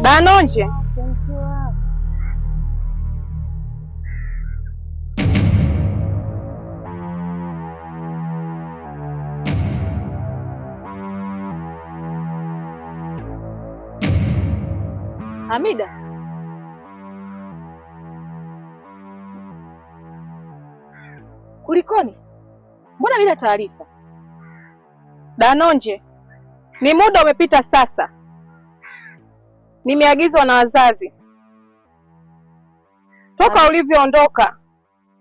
Danonje. Hamida. Kulikoni? Mbona bila taarifa? Danonje, ni muda umepita sasa. Nimeagizwa na wazazi. Toka ulivyoondoka,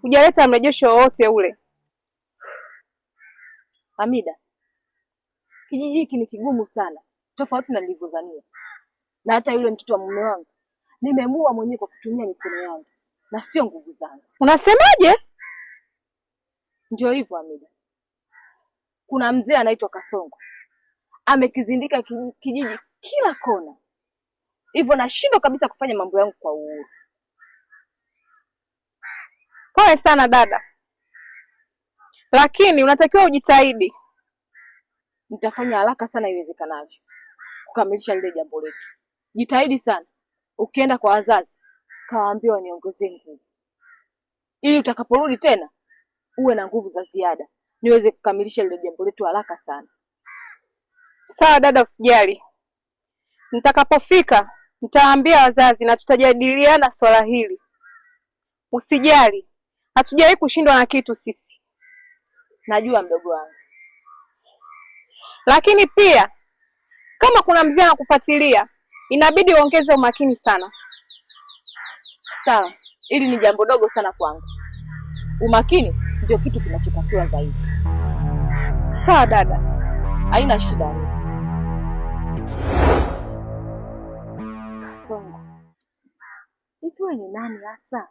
hujaleta mrejesho wowote ule. Hamida, kijiji hiki ni kigumu sana, tofauti na nilivyodhania. Na hata yule mtoto wa mume wangu nimemuua mwenyewe kwa kutumia mikono yangu na sio nguvu zangu. Unasemaje? Ndio hivyo Hamida. Kuna mzee anaitwa Kasongo. Amekizindika kijiji kila kona. Hivyo nashindwa kabisa kufanya mambo yangu kwa uhuru. Pole sana dada, lakini unatakiwa ujitahidi. Nitafanya haraka sana iwezekanavyo kukamilisha lile jambo letu. Jitahidi sana. Ukienda kwa wazazi, kawaambia waniongezee nguvu, ili utakaporudi tena uwe na nguvu za ziada, niweze kukamilisha lile jambo letu haraka sana. Sawa dada, usijali. Nitakapofika nitaambia wazazi na tutajadiliana swala hili. Usijali, hatujawahi kushindwa na kitu sisi. Najua mdogo wangu. Lakini pia kama kuna mzee anakufuatilia, inabidi uongeze umakini sana. Sawa, hili ni jambo dogo sana kwangu. Umakini ndio kitu kinachotakiwa zaidi. Sawa dada, haina shida. Kasongo, hivi wewe ni nani hasa?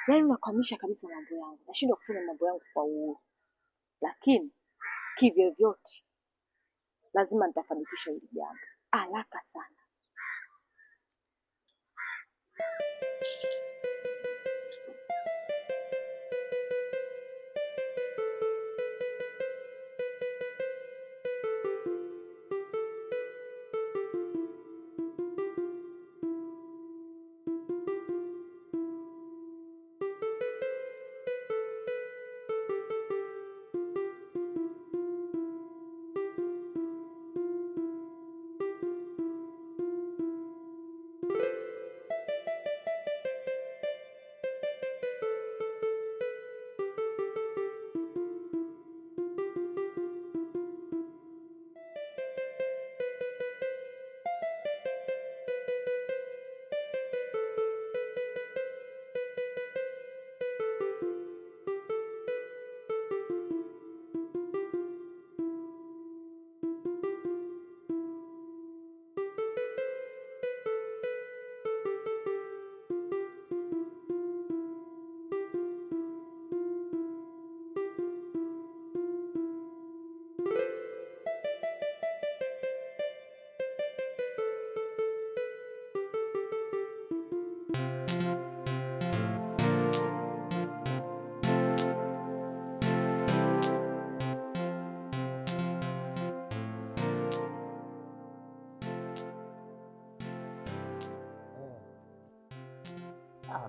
Yaani unakwamisha kabisa mambo yangu. Nashindwa kufanya mambo yangu kwa uhuru. Lakini kivyovyote lazima nitafanikisha hili jambo haraka sana.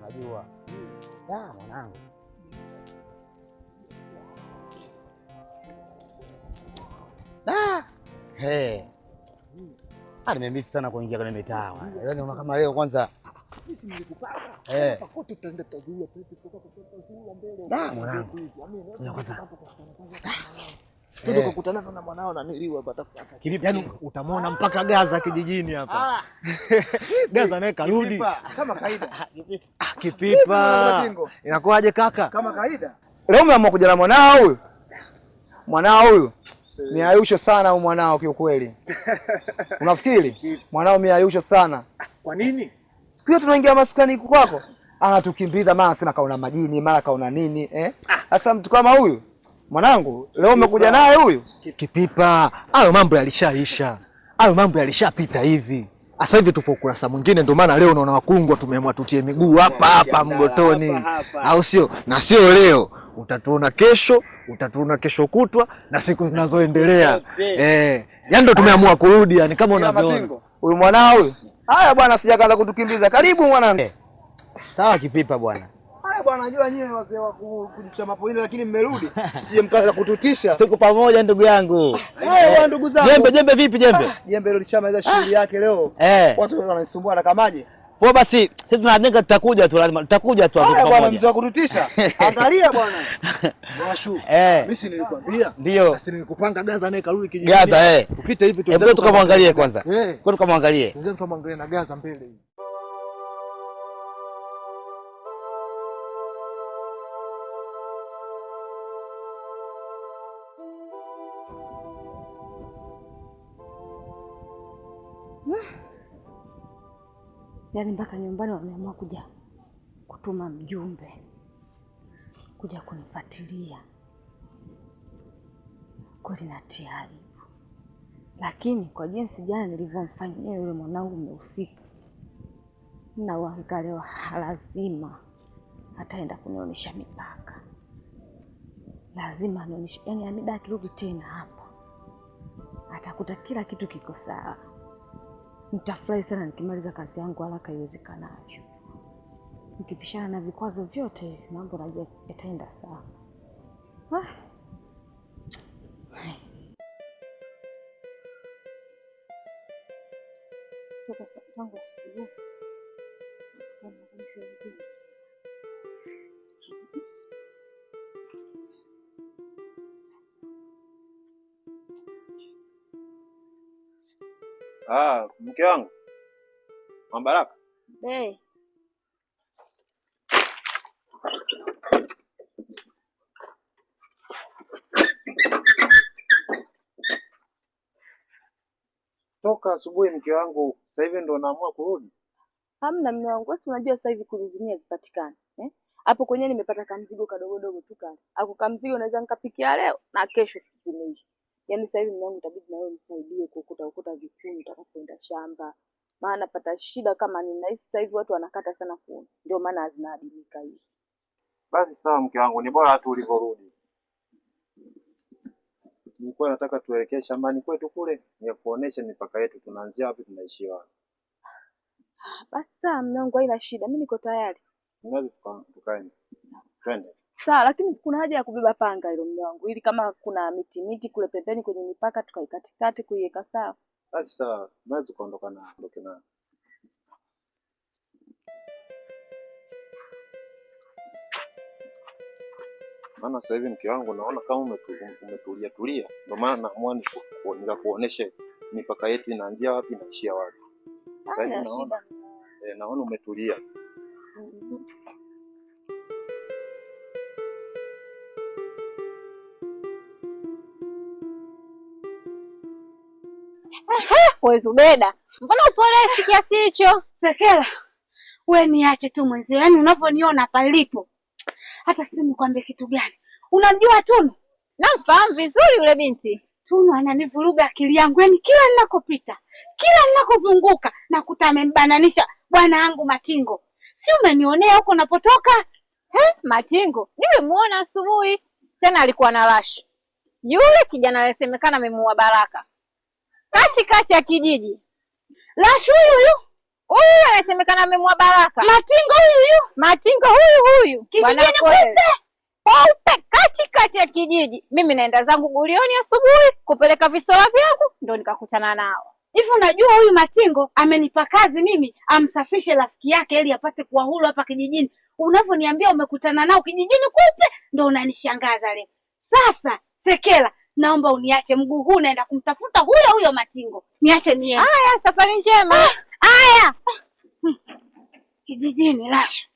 Najua. Mwanangu. Nimemisi sana kuingia kwenye mitaa. Yaani unaona kama leo kwanza sisi nilikupata. Hapa kote tutaenda tutajua mbele. Mwanangu. Ndio kukutana na mwanao na niliwa batafuta. Kivipi? Yaani utamwona mpaka Gaza kijijini hapa. Gaza naye karudi kama kawaida. Kipipa. Inakuaje kaka? Kama kawaida. Leo umeamua kuja na mwanao huyu? Mwanao huyu miayusho sana huyu mwanao kiukweli. Unafikiri? Mwanao miayusho sana. Kwa nini? Siku hiyo tunaingia maskani kwako, anatukimbiza mara sema kaona majini, mara kaona nini Sasa mtu kama huyu mwanangu leo umekuja naye huyu? Kipipa, hayo mambo yalishaisha. Hayo mambo yalishapita hivi. Sasa hivi tupo ukurasa mwingine, ndio maana leo unaona wakungwa tumeamua tutie miguu hapa mgotoni. Au sio? Na sio leo. utatuona kesho, utatuona kesho kutwa na siku zinazoendelea. Yaani ndo tumeamua kurudi yani kama unavyoona. Huyu mwanao huyu. Haya bwana, sijakaanza kutukimbiza. Karibu mwanangu. Sawa Kipipa bwana. Haya bwana, najua nyewe wazee wa kujicha mapolini lakini mmerudi. Sije mkaanza kututisha. Tuko pamoja ndugu yangu. Haya ndugu zangu. Jembe vipi jembe? Jembe leo lishamaliza shughuli yake leo. Watu wananisumbua na kamaje? Poa basi, sisi tunaandika tutakuja tu lazima. Tutakuja tu pamoja. Bwana mzee wa kututisha. Angalia bwana. Washu. Mimi si nilikwambia. Ndio. Sasa nilikupanga Gaza naye karudi kijijini. Gaza Upite hivi tu. Hebu tukamwangalie kwanza. Kwa tukamwangalie. Tukamwangalie na Gaza mbele hivi. Yaani mpaka nyumbani wameamua kuja kutuma mjumbe kuja kunifuatilia. Kweli natia aibu. Lakini kwa jinsi jana nilivyomfanyia yule mwanangu mhusika, na uhakika leo lazima ataenda kunionyesha mipaka. Lazima anionyeshe, yaani Hamida akirudi tena hapa atakuta kila kitu kiko sawa. Nitafurahi sana nikimaliza kazi yangu haraka iwezekanavyo. Nikipishana na vikwazo vyote hivi, mambo najua yataenda sawa. Toka tangu asubuhi. Mke wangu. Baraka. Toka asubuhi mke wangu, sasa hivi ndo naamua kurudi. Hamna mume wangu, si unajua sasa hivi kulizimia zipatikane. Hapo kwenyewe nimepata kamzigo kadogo tu kale. Ako kamzigo naweza nikapikia leo na kesho zimeisha. Yaani sasa hivi mume wangu itabidi na wewe msaidie kukuta vikuni utakapoenda shamba. Maana napata shida kama ninahisi sasa hivi watu wanakata sana kuni. Ndio maana hazinaadimika hivi. Basi sawa mke wangu, ni bora tu ulivyorudi. Nilikuwa nataka tuelekee shambani kwetu kule, nikuoneshe mipaka yetu, tunaanzia wapi tunaishia wapi. Basi sawa mume wangu, haina shida. Mimi niko tayari. Tunaweza tukaenda. Twende. Sawa, lakini kuna haja ya kubeba panga hilo mume wangu, ili kama kuna miti kule pembeni kwenye mipaka tukaikatikati kuiweka sawa. Basi sawa, tunaweza kuondoka na maana sasa hivi mke wangu naona kama umetulia, ndio maana naamua nikakuoneshe mipaka yetu inaanzia wapi na ishia wapi. Sasa hivi naona umetulia. Wewe Zubeda, mbona upolesi kiasi hicho? Sekela, wewe niache tu mwenzio. Yaani unavyoniona palipo. Hata si nikwambie kitu gani. Unamjua Tunu? Namfahamu vizuri yule binti. Tunu ananivuruga akili yangu. Yaani kila ninakopita, kila ninakozunguka nakuta amembananisha bwana yangu Matingo. Si umenionea huko napotoka? Matingo? Nimemuona asubuhi. Tena alikuwa na Rashi. Yule kijana alisemekana amemuua Baraka. Katikati ya kijiji. Rashi huyu anasemekana amemuua Baraka. Matingo huyu. Kijijini kweupe katikati ya kijiji. Mimi naenda zangu gulioni asubuhi kupeleka visola vyangu, ndo nikakutana nao. Hivi unajua huyu Matingo amenipa kazi mimi amsafishe rafiki yake ili apate kuwa huru hapa kijijini. Unavyoniambia umekutana nao kijijini kweupe, ndo unanishangaza leo. Sasa Sekela, naomba uniache, mguu huu naenda kumtafuta huyo Matingo. Niache niende. Haya, safari njema. Haya. Kijijini Rashu.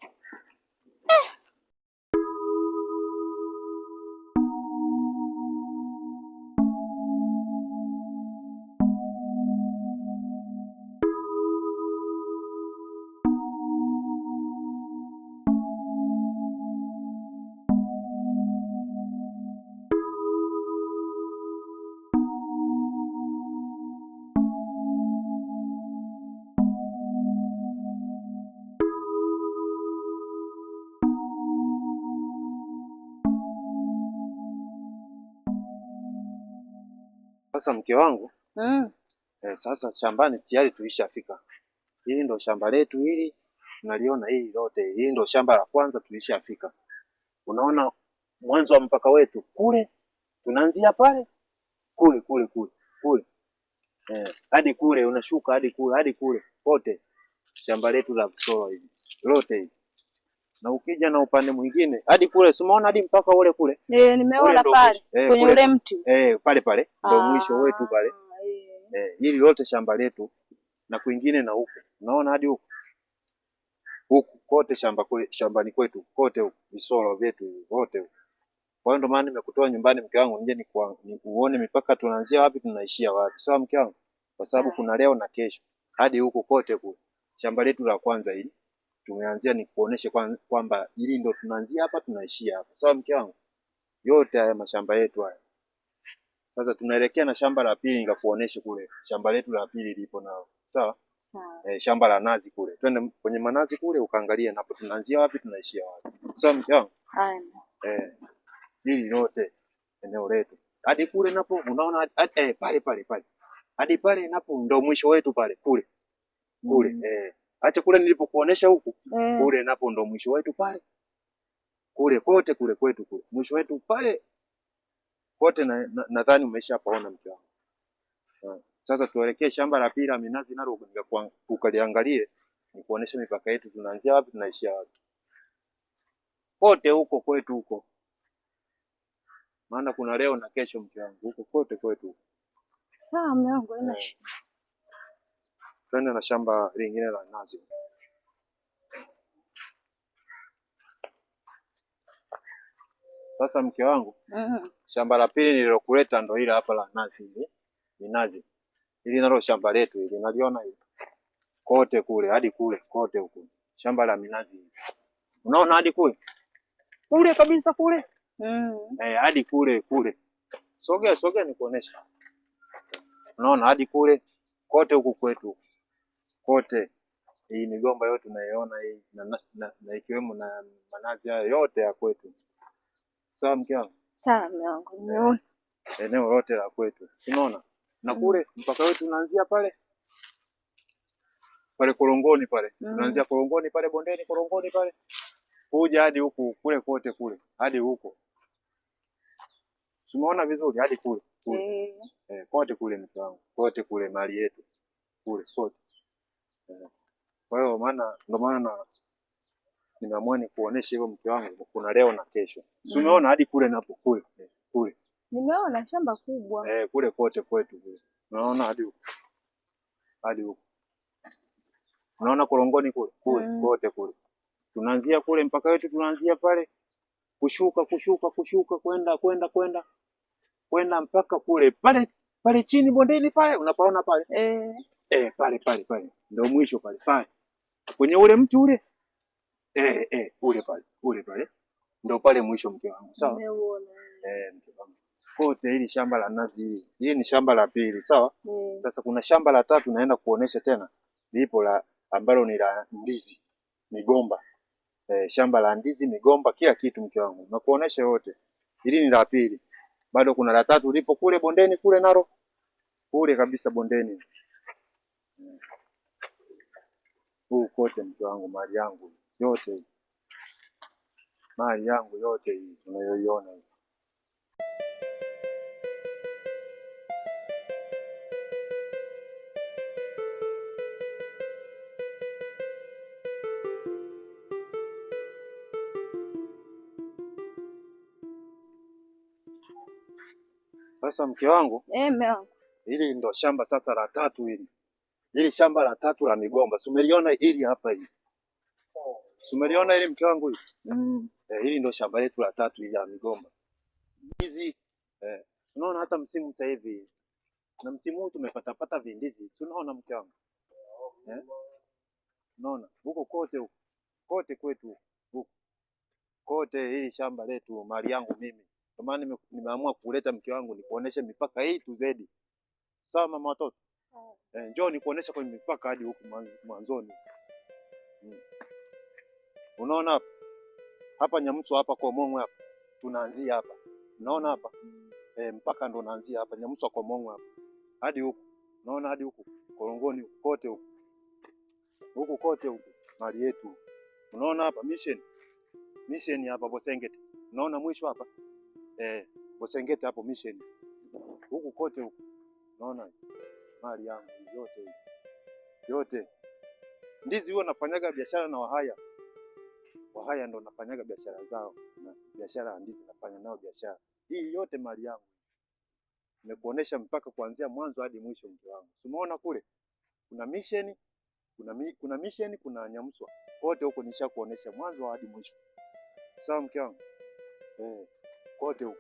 Sasa mke wangu, Mm. sasa shambani tayari tulishafika. Hili ndo shamba letu hili. Unaliona hili lote. Hili ndo shamba la kwanza tulishafika. Unaona mwanzo wa mpaka wetu kule. Tunaanzia pale kule. Hadi kule unashuka hadi kule. Kote shamba letu la Busoro hili. Lote hili. Na ukija na upande mwingine hadi kule, si umeona hadi mpaka ule kule? Nimeona pale kwenye ule mti. Pale ndio mwisho wetu pale. Hili lote shamba letu na kwingine na huko. Unaona hadi huko. Huku kote shambani kwetu kote huko visoro vyetu wote huko. Kwa hiyo ndio maana nimekutoa nyumbani mke wangu nje ni uone mipaka tunaanzia wapi tunaishia wapi. Sawa mke wangu? Kwa sababu kuna leo na kesho. Hadi huko kote kule. Shamba letu la kwanza hili tumeanzia ni kuoneshe kwamba hili ndo tunaanzia hapa tunaishia hapa. Sawa mke wangu? Yote haya mashamba yetu haya. Sasa tunaelekea na shamba la pili nikakuoneshe kule. Shamba letu la pili lipo nao. Sawa? Shamba la nazi kule. Twende kwenye manazi kule ukaangalie napo tunaanzia wapi tunaishia wapi. Sawa mke wangu? Haya. Hili lote eneo letu. Hadi kule napo unaona pale. Hadi pale napo ndo mwisho wetu pale kule. Acha kule nilipokuonesha huku. Kule napo ndo mwisho wetu pale. Kule kote kule kwetu kule. Mwisho wetu pale. Kote nadhani umeshapaona mke wangu. Sasa tuelekee shamba la pili la minazi nalo ukaliangalie nikuoneshe mipaka yetu tunaanzia wapi tunaishia wapi. Kote huko kwetu huko. Maana kuna leo na kesho mke wangu huko kote kwetu. Sawa mume wangu haina. Twende na shamba lingine la nazi. Sasa mke wangu, shamba la pili nililokuleta ndo ile hapa la nazi hili. Minazi. Hili nalo shamba letu hili. Unaliona hili? Kote kule hadi kule kote huko. Shamba la minazi hili. Unaona hadi kule? Kule kabisa kule. Hadi kule. Sogea nikuoneshe. Unaona hadi kule kote huku kwetu. Kote. Hii migomba yote tunaiona hii na ikiwemo na manazi hayo yote ya kwetu. Sawa mke wangu? Sawa mume wangu. Nimeona. Eneo lote la kwetu. Unaona? Na kule mpaka wetu unaanzia pale. Pale Korongoni pale. Tunaanzia Korongoni pale bondeni Korongoni pale. Kuja hadi huku kule kote kule. Hadi huko. Umeona vizuri hadi kule. Kote kule mke wangu. Kote kule mali yetu. Kule kote. Kwa hiyo ndio maana nimeamua nikuoneshe hivyo mke wangu kuna leo na kesho. Umeona hadi kule napo kule. Nimeona shamba kubwa. Kule kote kwetu kule. Unaona hadi huko. Hadi huko. Unaona Korongoni kule kote kule. Tunaanzia kule mpaka wetu tunaanzia pale. Kushuka kwenda mpaka kule. Pale chini bondeni pale unapaona pale? Pale. Ndio mwisho pale. Kwenye ule mti ule? Ule pale. Ndio pale mwisho mke wangu. Sawa? Nimeona. Mke wangu. Kote hili shamba la nazi hili. Hili ni shamba la pili, sawa? Sasa kuna shamba la tatu naenda kuonesha tena. Lipo la ambalo ni la ndizi, migomba. Shamba la ndizi, migomba, kila kitu mke wangu. Nakuonesha yote. Hili ni la pili. Bado kuna la tatu lipo kule bondeni kule nalo. Kule kabisa bondeni. Kote mke wangu mali yangu yote hii. Mali yangu yote hii unayoiona hii. Sasa mke wangu, mume wangu. Hili ndo shamba sasa la tatu hili. Hili shamba la tatu la migomba. Umeliona hili hapa hili. Umeliona hili mke wangu hili? Hili ndo shamba letu la tatu hili la migomba. Hizi unaona hata msimu sasa hivi. Na msimu huu tumepata vindizi. Unaona mke wangu? Unaona? Huko kote huko. Kote kwetu huko. Kote hili shamba letu mali yangu mimi. Kwa maana nimeamua kuleta mke wangu nikuoneshe mipaka hii tu zedi. Sawa mama watoto? Njoo nikuonesha kwenye mipaka hadi huku mwanzoni. Unaona hapa? Hapa Nyamso hapa kwa Momwe hapa. Tunaanzia hapa. Unaona hapa? mpaka ndo naanzia hapa Nyamuswa kwa Mongo hapa. Hadi huku. Unaona hadi huku. Korongoni kote huku. Huku kote huku mali yetu. Unaona hapa mission hapa Bosengete. Unaona mwisho hapa? Bosengete hapo mission. Huku kote huku. Unaona mali yangu yote hii. Yote. Ndizi huwa nafanyaga biashara na Wahaya. Wahaya ndo nafanyaga biashara zao. Na biashara ya ndizi nafanya nao biashara. Hii yote mali yangu. Nimekuonesha mpaka kuanzia mwanzo hadi mwisho mke wangu. Umeona kule? Kuna mission, kuna Nyamuswa. Kote huko nishakuonesha mwanzo hadi mwisho. Sawa mke wangu? Kote huko.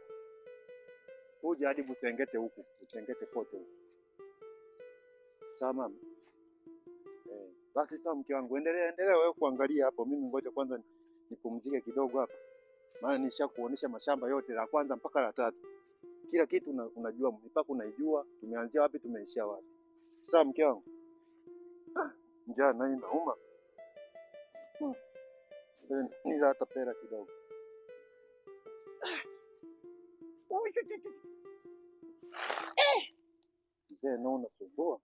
Uje hadi Busengete huku, Busengete kote huko. Sawa mama? Basi sawa mke wangu, endelea wewe kuangalia hapo. Mimi ngoja kwanza nipumzike kidogo hapa. Maana nishakuonesha mashamba yote la kwanza mpaka la 3. Kila kitu unajua, mpaka unaijua tumeanzia wapi tumeishia wapi. Sawa mke wangu? Njaa na inauma. Nila hata pera kidogo. Mzee naona sumbua.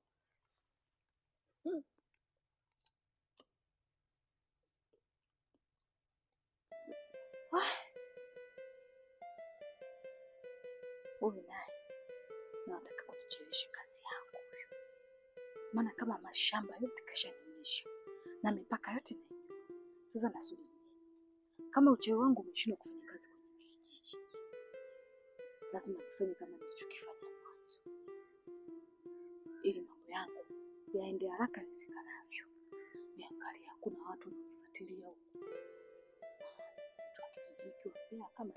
Huyu naye nataka kunichelewesha kazi yangu huyu, maana kama mashamba yote kashanionyesha na mipaka yote naijua. Sasa nasubiri kama uchawi wangu umeshindwa kufanya kazi kwenye kijiji, lazima nifanye kama nilichokifanya mwanzo, ili mambo yangu yaende haraka iwezekanavyo. Niangalia kuna watu wananifuatilia huko, mtu wa kijiji kiwapea kama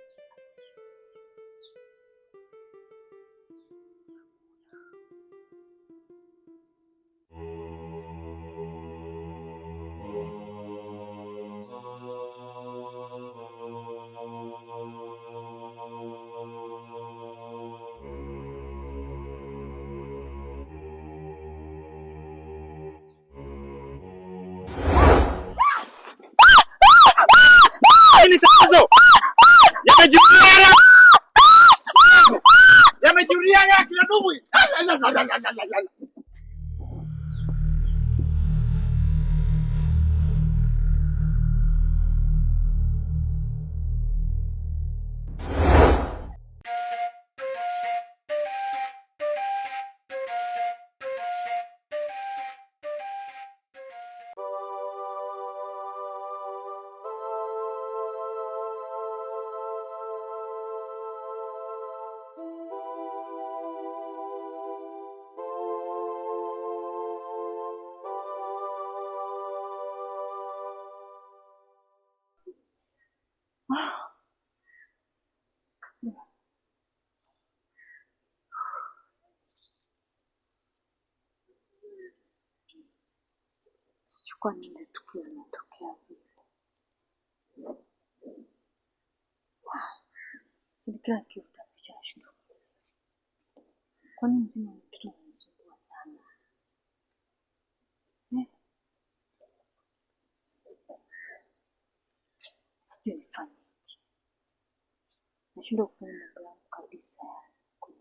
Yamejuliana kila ndugu. Kwa nini tukio linatokea hivi? Kila kitu tapicha shule. Kwa nini mzima mtoto anasumbua sana? Sijui nifanye nini. Nashindwa kufanya mambo yangu kabisa kwenye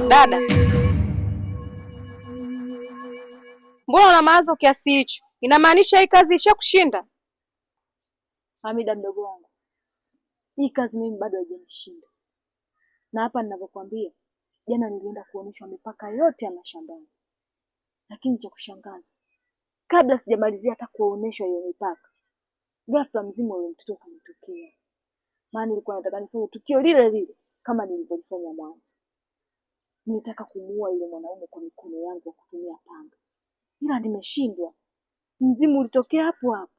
Dada, mbona una mawazo kiasi hicho? Inamaanisha hii kazi ishakushinda? Hamida mdogo wangu, hii kazi mimi bado haijanishinda. Na hapa ninavyokuambia, jana nilienda kuonyeshwa mipaka yote ya mashambani. Lakini cha kushangaza, kabla sijamalizia hata kuonyeshwa hiyo mipaka, ghafla mzimu wa mtoto kanitokea. Maana nilikuwa nataka nifanye tukio lile lile kama nilivyofanya mwanzo. Nilitaka kumuua yule mwanaume kwa mikono yangu kwa kutumia panga. Ila nimeshindwa. Mzimu ulitokea hapo hapo.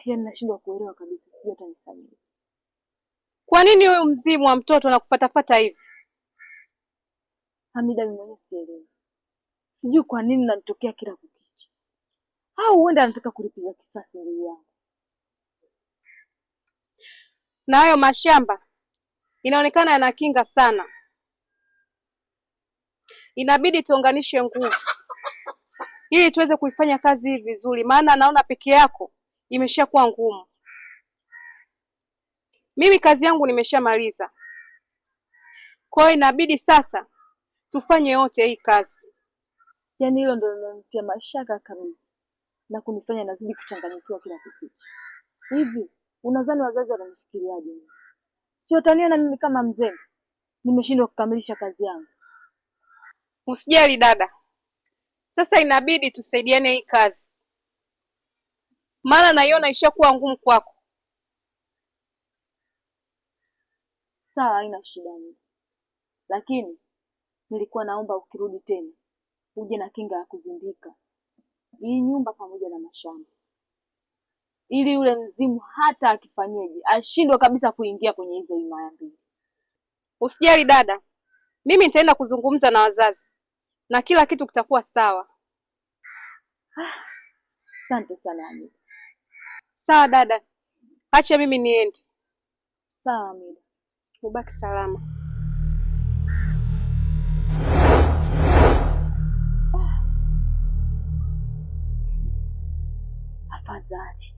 Yaani nashindwa kuelewa kabisa, sijui hata nifanye. Kwa nini huyu mzimu wa mtoto anakufatafata hivi? Hamida, mimi mwenyewe sielewi. Sijui kwa nini nanitokea kila kukicha. Au huenda anataka kulipiza kisasi ndugu yangu. Na hayo mashamba inaonekana yana kinga sana. Inabidi tuunganishe nguvu ili tuweze kuifanya kazi hii vizuri, maana naona peke yako imeshakuwa ngumu. Mimi kazi yangu nimeshamaliza, kwa hiyo inabidi sasa tufanye yote hii kazi. Yaani hilo ndio linanitia mashaka kabisa na kunifanya nazidi kuchanganyikiwa kila kitu. Hivi unadhani wazazi wananifikiriaje mimi? Si wataniona mimi kama mzee nimeshindwa kukamilisha kazi yangu? Usijali dada, sasa inabidi tusaidiane hii kazi, maana naiona ishakuwa ngumu kwako. Sawa, haina shida mimi. Lakini nilikuwa naomba ukirudi tena uje na kinga ya kuzindika hii nyumba pamoja na mashamba, ili yule mzimu hata akifanyeje ashindwe kabisa kuingia kwenye hizo himaya mbili. Usijali dada, mimi nitaenda kuzungumza na wazazi na kila kitu kitakuwa sawa. Asante sana Amida. Sawa dada, acha mimi niende. Sawa Amida, ubaki salama. Afadhali